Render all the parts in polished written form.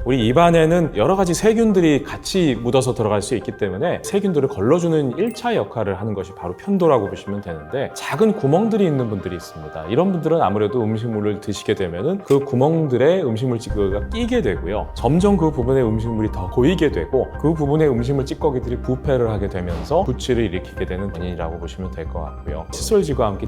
우리 입안에는 여러 가지 세균들이 같이 묻어서 들어갈 수 있기 때문에 세균들을 걸러주는 1차 역할을 하는 것이 바로 편도라고 보시면 되는데, 작은 구멍들이 있는 분들이 있습니다. 이런 분들은 아무래도 음식물을 드시게 되면은 그 구멍들에 음식물 찌꺼기가 끼게 되고요. 점점 그 부분에 음식물이 더 고이게 되고, 그 부분에 음식물 찌꺼기들이 부패를 하게 되면서 구취를 일으키게 되는 원인이라고 보시면 될 것 같고요. 칫솔질과 함께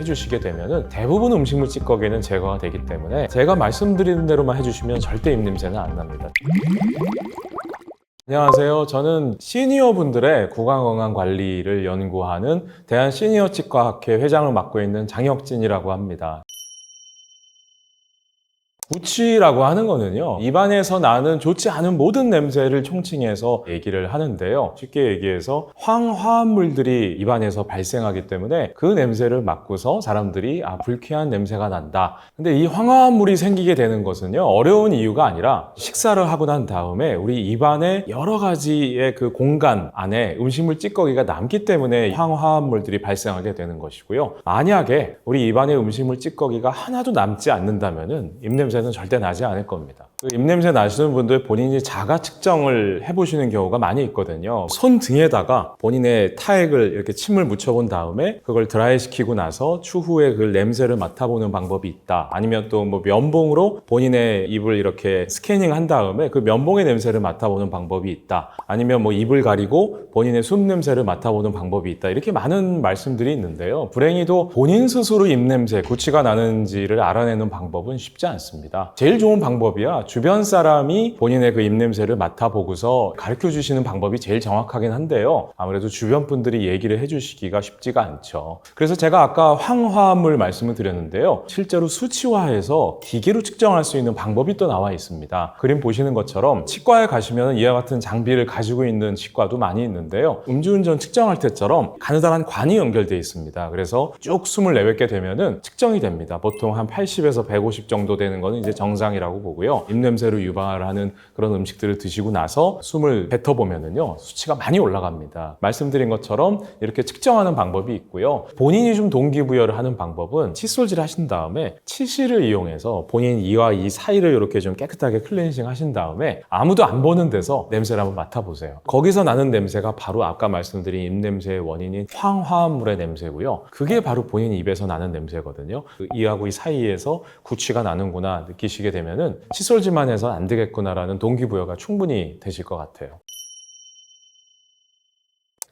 해주시게 되면은 대부분 음식물 찌꺼기는 제거가 되기 때문에 제가 말씀드리는 대로만 해주시면 절대 입냄새는 안 납니다. 안녕하세요. 저는 시니어 분들의 구강 관리를 연구하는 대한시니어치과학회 회장을 맡고 있는 장혁진이라고 합니다. 구취라고 하는 거는요, 입안에서 나는 좋지 않은 모든 냄새를 총칭해서 얘기를 하는데요. 쉽게 얘기해서 황화합물들이 입안에서 발생하기 때문에 그 냄새를 맡고서 사람들이 불쾌한 냄새가 난다. 근데 이 황화합물이 생기게 되는 것은요, 어려운 이유가 아니라 식사를 하고 난 다음에 우리 입안에 여러 가지의 그 공간 안에 음식물 찌꺼기가 남기 때문에 황화합물들이 발생하게 되는 것이고요. 만약에 우리 입안에 음식물 찌꺼기가 하나도 남지 않는다면은 입냄새는 절대 나지 않을 겁니다. 입냄새 나시는 분들 본인이 자가 측정을 해보시는 경우가 많이 있거든요. 손등에다가 본인의 타액을 이렇게 침을 묻혀본 다음에 그걸 드라이시키고 나서 추후에 그 냄새를 맡아보는 방법이 있다. 아니면 또 뭐 면봉으로 본인의 입을 이렇게 스캐닝 한 다음에 그 면봉의 냄새를 맡아보는 방법이 있다. 아니면 뭐 입을 가리고 본인의 숨 냄새를 맡아보는 방법이 있다. 이렇게 많은 말씀들이 있는데요. 불행히도 본인 스스로 입냄새, 구취가 나는지를 알아내는 방법은 쉽지 않습니다. 제일 좋은 방법이야, 주변 사람이 본인의 그 입냄새를 맡아보고서 가르쳐 주시는 방법이 제일 정확하긴 한데요. 아무래도 주변 분들이 얘기를 해주시기가 쉽지가 않죠. 그래서 제가 아까 황화합물 말씀을 드렸는데요. 실제로 수치화해서 기계로 측정할 수 있는 방법이 또 나와 있습니다. 그림 보시는 것처럼 치과에 가시면 이와 같은 장비를 가지고 있는 치과도 많이 있는데요. 음주운전 측정할 때처럼 가느다란 관이 연결되어 있습니다. 그래서 쭉 숨을 내뱉게 되면은 측정이 됩니다. 보통 한 80에서 150 정도 되는 거는 이제 정상이라고 보고요. 입냄새로 유발을 하는 그런 음식들을 드시고 나서 숨을 뱉어보면은요, 수치가 많이 올라갑니다. 말씀드린 것처럼 이렇게 측정하는 방법이 있고요. 본인이 좀 동기부여를 하는 방법은 칫솔질 하신 다음에 치실을 이용해서 본인 이와 이 사이를 이렇게 좀 깨끗하게 클렌징 하신 다음에 아무도 안 보는 데서 냄새를 한번 맡아보세요. 거기서 나는 냄새가 바로 아까 말씀드린 입냄새의 원인인 황화합물의 냄새고요. 그게 바로 본인 입에서 나는 냄새거든요. 그 이하고 이 사이에서 구취가 나는구나 느끼시게 되면은 칫솔질만 해서 안 되겠구나라는 동기부여가 충분히 되실 것 같아요.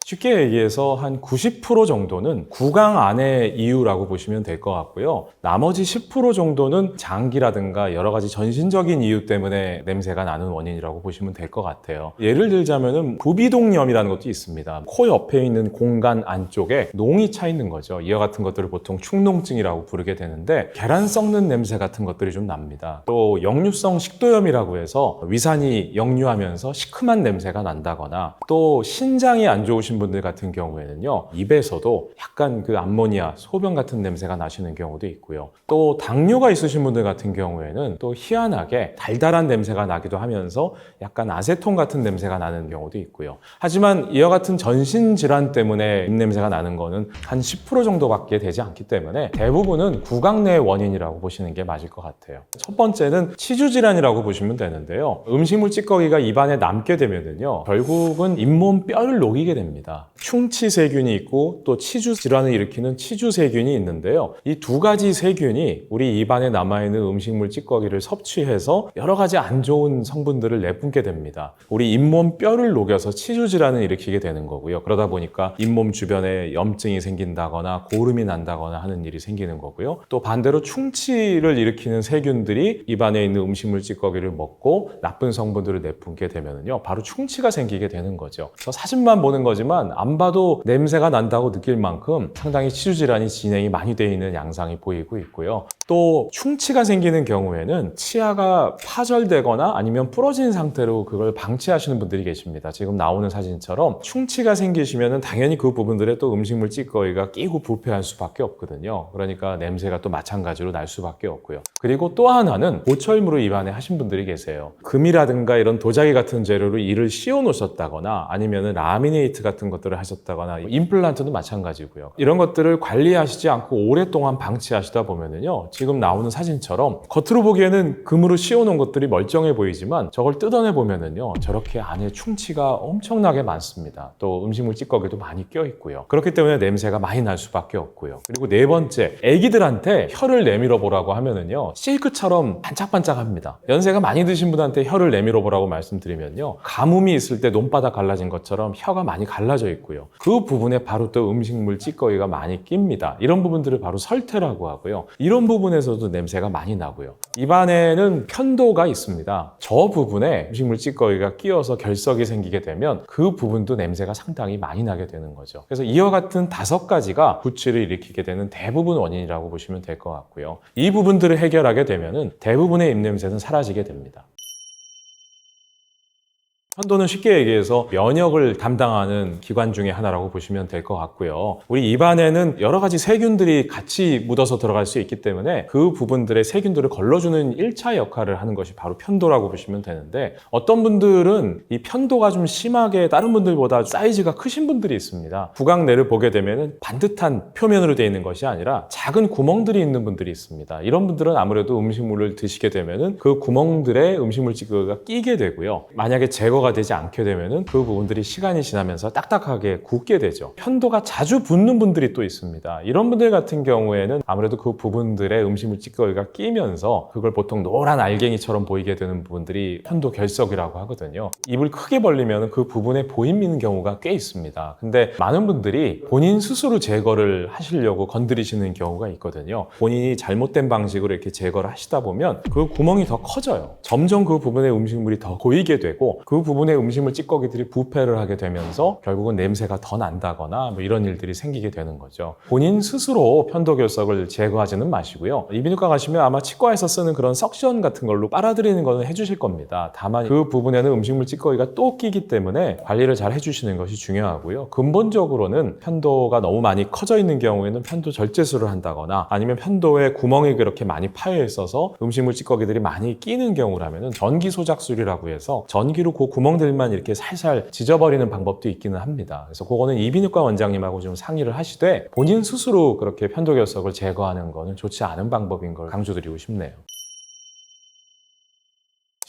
쉽게 얘기해서 한 90% 정도는 구강 안의 이유라고 보시면 될 것 같고요. 나머지 10% 정도는 장기라든가 여러 가지 전신적인 이유 때문에 냄새가 나는 원인이라고 보시면 될 것 같아요. 예를 들자면은 부비동염이라는 것도 있습니다. 코 옆에 있는 공간 안쪽에 농이 차 있는 거죠. 이와 같은 것들을 보통 축농증이라고 부르게 되는데, 계란 썩는 냄새 같은 것들이 좀 납니다. 또 역류성 식도염이라고 해서 위산이 역류하면서 시큼한 냄새가 난다거나, 또 신장이 안 좋으신 분들 같은 경우에는요, 입에서도 약간 그 암모니아, 소변 같은 냄새가 나시는 경우도 있고요. 또 당뇨가 있으신 분들 같은 경우에는 또 희한하게 달달한 냄새가 나기도 하면서 약간 아세톤 같은 냄새가 나는 경우도 있고요. 하지만 이와 같은 전신 질환 때문에 입냄새가 나는 거는 한 10% 정도밖에 되지 않기 때문에 대부분은 구강 내 원인이라고 보시는 게 맞을 것 같아요. 첫 번째는 치주 질환이라고 보시면 되는데요. 음식물 찌꺼기가 입안에 남게 되면은요, 결국은 잇몸 뼈를 녹이게 됩니다. 충치 세균이 있고 또 치주 질환을 일으키는 치주 세균이 있는데요. 이 두 가지 세균이 우리 입안에 남아있는 음식물 찌꺼기를 섭취해서 여러 가지 안 좋은 성분들을 내뿜게 됩니다. 우리 잇몸 뼈를 녹여서 치주 질환을 일으키게 되는 거고요. 그러다 보니까 잇몸 주변에 염증이 생긴다거나 고름이 난다거나 하는 일이 생기는 거고요. 또 반대로 충치를 일으키는 세균들이 입안에 있는 음식물 찌꺼기를 먹고 나쁜 성분들을 내뿜게 되면요, 바로 충치가 생기게 되는 거죠. 그래서 사진만 보는 거지만 안 봐도 냄새가 난다고 느낄 만큼 상당히 치주 질환이 진행이 많이 되어 있는 양상이 보이고 있고요. 또 충치가 생기는 경우에는 치아가 파절되거나 아니면 부러진 상태로 그걸 방치하시는 분들이 계십니다. 지금 나오는 사진처럼 충치가 생기시면 당연히 그 부분들에 또 음식물 찌꺼기가 끼고 부패할 수밖에 없거든요. 그러니까 냄새가 또 마찬가지로 날 수밖에 없고요. 그리고 또 하나는 보철물을 입안에 하신 분들이 계세요. 금이라든가 이런 도자기 같은 재료로 이를 씌워 놓으셨다거나 아니면 라미네이트 같은 것들을 하셨다거나 임플란트도 마찬가지고요. 이런 것들을 관리하시지 않고 오랫동안 방치하시다 보면은요, 지금 나오는 사진처럼 겉으로 보기에는 금으로 씌워놓은 것들이 멀쩡해 보이지만 저걸 뜯어내 보면은요, 저렇게 안에 충치가 엄청나게 많습니다. 또 음식물 찌꺼기도 많이 껴 있고요. 그렇기 때문에 냄새가 많이 날 수밖에 없고요. 그리고 네 번째, 애기들한테 혀를 내밀어 보라고 하면은요, 실크처럼 반짝반짝합니다. 연세가 많이 드신 분한테 혀를 내밀어 보라고 말씀드리면요, 가뭄이 있을 때 논바닥 갈라진 것처럼 혀가 많이 갈라져 있고요. 그 부분에 바로 또 음식물 찌꺼기가 많이 낍니다. 이런 부분들을 바로 설태라고 하고요. 이런 부분에서도 냄새가 많이 나고요. 입안에는 편도가 있습니다. 저 부분에 음식물 찌꺼기가 끼어서 결석이 생기게 되면 그 부분도 냄새가 상당히 많이 나게 되는 거죠. 그래서 이와 같은 5가지가 구취를 일으키게 되는 대부분 원인이라고 보시면 될 것 같고요. 이 부분들을 해결하게 되면 대부분의 입냄새는 사라지게 됩니다. 편도는 쉽게 얘기해서 면역을 담당하는 기관 중에 하나라고 보시면 될 것 같고요. 우리 입안에는 여러 가지 세균들이 같이 묻어서 들어갈 수 있기 때문에 그 부분들의 세균들을 걸러주는 1차 역할을 하는 것이 바로 편도라고 보시면 되는데, 어떤 분들은 이 편도가 좀 심하게 다른 분들보다 사이즈가 크신 분들이 있습니다. 구강내를 보게 되면 반듯한 표면으로 되어 있는 것이 아니라 작은 구멍들이 있는 분들이 있습니다. 이런 분들은 아무래도 음식물을 드시게 되면 그 구멍들에 음식물 찌꺼기가 끼게 되고요. 만약에 제거가 되지 않게 되면은 그 부분들이 시간이 지나면서 딱딱하게 굳게 되죠. 편도가 자주 붓는 분들이 또 있습니다. 이런 분들 같은 경우에는 아무래도 그 부분들에 음식물 찌꺼기가 끼면서 그걸 보통 노란 알갱이처럼 보이게 되는 부분들이 편도 결석이라고 하거든요. 입을 크게 벌리면 그 부분에 보임 미는 경우가 꽤 있습니다. 근데 많은 분들이 본인 스스로 제거를 하시려고 건드리시는 경우가 있거든요. 본인이 잘못된 방식으로 이렇게 제거를 하시다 보면 그 구멍이 더 커져요. 점점 그 부분에 음식물이 더 고이게 되고 그 부분의 음식물 찌꺼기들이 부패를 하게 되면서 결국은 냄새가 더 난다거나 뭐 이런 일들이 생기게 되는 거죠. 본인 스스로 편도 결석을 제거하지는 마시고요. 이비인후과 가시면 아마 치과에서 쓰는 그런 석션 같은 걸로 빨아들이는 거는 해주실 겁니다. 다만 그 부분에는 음식물 찌꺼기가 또 끼기 때문에 관리를 잘 해주시는 것이 중요하고요. 근본적으로는 편도가 너무 많이 커져 있는 경우에는 편도 절제술을 한다거나 아니면 편도에 구멍이 그렇게 많이 파여 있어서 음식물 찌꺼기들이 많이 끼는 경우라면 전기 소작술이라고 해서 전기로 그 구멍들만 이렇게 살살 지져버리는 방법도 있기는 합니다. 그래서 그거는 이비인후과 원장님하고 좀 상의를 하시되 본인 스스로 그렇게 편도 결석을 제거하는 거는 좋지 않은 방법인 걸 강조드리고 싶네요.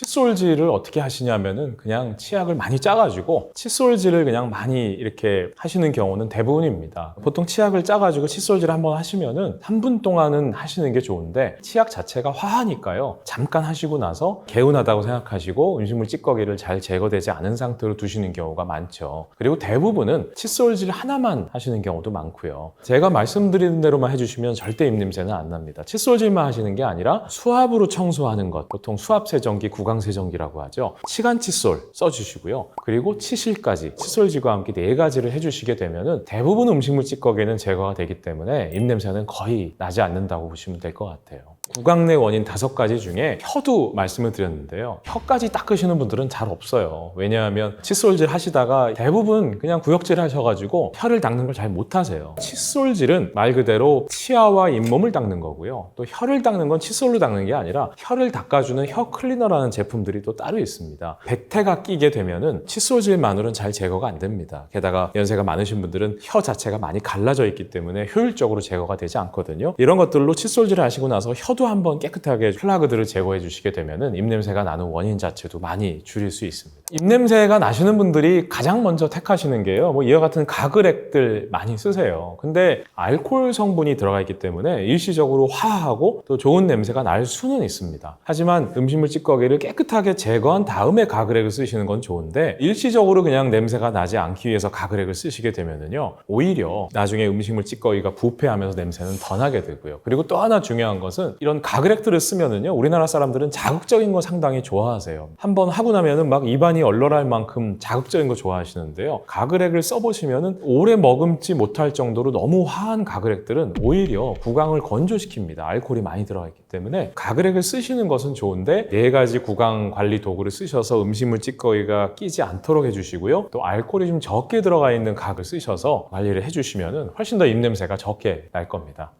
칫솔질을 어떻게 하시냐면은 그냥 치약을 많이 짜가지고 칫솔질을 그냥 많이 이렇게 하시는 경우는 대부분입니다. 보통 치약을 짜가지고 칫솔질을 한번 하시면은 3분 동안은 하시는 게 좋은데 치약 자체가 화하니까요. 잠깐 하시고 나서 개운하다고 생각하시고 음식물 찌꺼기를 잘 제거되지 않은 상태로 두시는 경우가 많죠. 그리고 대부분은 칫솔질 하나만 하시는 경우도 많고요. 제가 말씀드리는 대로만 해주시면 절대 입냄새는 안 납니다. 칫솔질만 하시는 게 아니라 수압으로 청소하는 것, 보통 수압세정기, 구강세정기라고 하죠. 치간 칫솔 써주시고요. 그리고 치실까지 칫솔질과 함께 4가지를 해주시게 되면 대부분 음식물 찌꺼기는 제거가 되기 때문에 입냄새는 거의 나지 않는다고 보시면 될 것 같아요. 구강내 원인 5가지 중에 혀도 말씀을 드렸는데요. 혀까지 닦으시는 분들은 잘 없어요. 왜냐하면 칫솔질 하시다가 대부분 그냥 구역질 하셔가지고 혀를 닦는 걸 잘 못하세요. 칫솔질은 말 그대로 치아와 잇몸을 닦는 거고요. 또 혀를 닦는 건 칫솔로 닦는 게 아니라 혀를 닦아주는 혀 클리너라는 제품들이 또 따로 있습니다. 백태가 끼게 되면은 칫솔질만으로는 잘 제거가 안 됩니다. 게다가 연세가 많으신 분들은 혀 자체가 많이 갈라져 있기 때문에 효율적으로 제거가 되지 않거든요. 이런 것들로 칫솔질을 하시고 나서 혀도 한번 깨끗하게 플라그들을 제거해 주시게 되면은 입냄새가 나는 원인 자체도 많이 줄일 수 있습니다. 입냄새가 나시는 분들이 가장 먼저 택하시는 게요. 이와 같은 가글액들 많이 쓰세요. 근데 알코올 성분이 들어가 있기 때문에 일시적으로 화하고 또 좋은 냄새가 날 수는 있습니다. 하지만 음식물 찌꺼기를 깨끗하게 제거한 다음에 가글액을 쓰시는 건 좋은데 일시적으로 그냥 냄새가 나지 않기 위해서 가글액을 쓰시게 되면은요, 오히려 나중에 음식물 찌꺼기가 부패하면서 냄새는 더 나게 되고요. 그리고 또 하나 중요한 것은 이런 가글액들을 쓰면은요, 우리나라 사람들은 자극적인 거 상당히 좋아하세요. 한번 하고 나면은 막 입안이 얼얼할 만큼 자극적인 거 좋아하시는데요. 가글액을 써보시면은 오래 머금지 못할 정도로 너무 화한 가글액들은 오히려 구강을 건조시킵니다. 알코올이 많이 들어가 있기 때문에 가글액을 쓰시는 것은 좋은데 4가지 구강 관리 도구를 쓰셔서 음식물 찌꺼기가 끼지 않도록 해주시고요. 또 알코올이 좀 적게 들어가 있는 각을 쓰셔서 관리를 해주시면은 훨씬 더 입냄새가 적게 날 겁니다.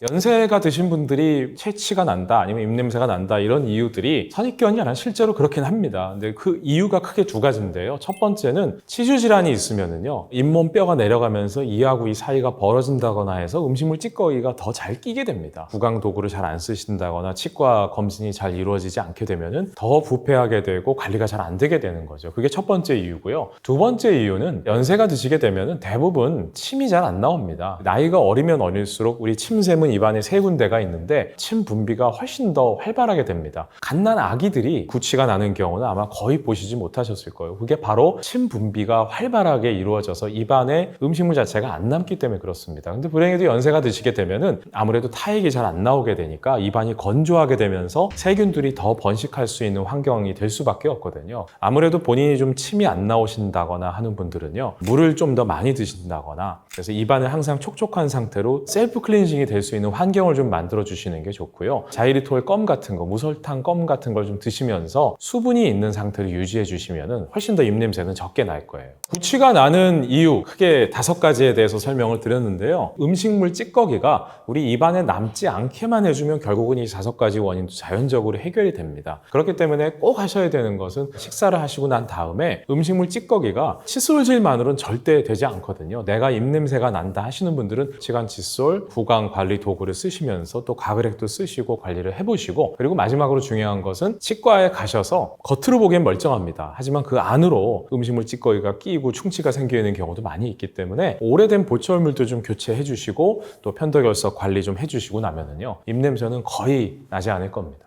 연세가 드신 분들이 체취가 난다 아니면 입냄새가 난다 이런 이유들이 선입견이 아니라 실제로 그렇긴 합니다. 근데 그 이유가 크게 두 가지인데요. 첫 번째는 치주 질환이 있으면은요 잇몸 뼈가 내려가면서 이하고 이 사이가 벌어진다거나 해서 음식물 찌꺼기가 더 잘 끼게 됩니다. 구강 도구를 잘 안 쓰신다거나 치과 검진이 잘 이루어지지 않게 되면은 더 부패하게 되고 관리가 잘 안 되게 되는 거죠. 그게 첫 번째 이유고요. 두 번째 이유는 연세가 드시게 되면은 대부분 침이 잘 안 나옵니다. 나이가 어리면 어릴수록 우리 침샘은 입안에 세 군데가 있는데 침 분비가 훨씬 더 활발하게 됩니다. 갓난 아기들이 구취가 나는 경우는 아마 거의 보시지 못하셨을 거예요. 그게 바로 침 분비가 활발하게 이루어져서 입안에 음식물 자체가 안 남기 때문에 그렇습니다. 근데 불행히도 연세가 드시게 되면은 아무래도 타액이 잘 안 나오게 되니까 입안이 건조하게 되면서 세균들이 더 번식할 수 있는 환경이 될 수밖에 없거든요. 아무래도 본인이 좀 침이 안 나오신다거나 하는 분들은요 물을 좀 더 많이 드신다거나 그래서 입안을 항상 촉촉한 상태로 셀프 클렌징이 될 수 있는 환경을 좀 만들어 주시는 게 좋고요. 자이리톨 껌 같은 거, 무설탕 껌 같은 걸 좀 드시면서 수분이 있는 상태를 유지해 주시면 훨씬 더 입냄새는 적게 날 거예요. 구취가 나는 이유 크게 5가지에 대해서 설명을 드렸는데요. 음식물 찌꺼기가 우리 입안에 남지 않게만 해주면 결국은 이 5가지 원인도 자연적으로 해결이 됩니다. 그렇기 때문에 꼭 하셔야 되는 것은 식사를 하시고 난 다음에 음식물 찌꺼기가 칫솔질만으로는 절대 되지 않거든요. 내가 입냄새가 난다 하시는 분들은 시간 칫솔, 구강 관리 도구를 쓰시면서 또 가그렉도 쓰시고 관리를 해보시고 그리고 마지막으로 중요한 것은 치과에 가셔서 겉으로 보기엔 멀쩡합니다. 하지만 그 안으로 음식물 찌꺼기가 끼고 충치가 생기는 경우도 많이 있기 때문에 오래된 보철물도 좀 교체해 주시고 또 편도결석 관리 좀 해주시고 나면은요 입냄새는 거의 나지 않을 겁니다.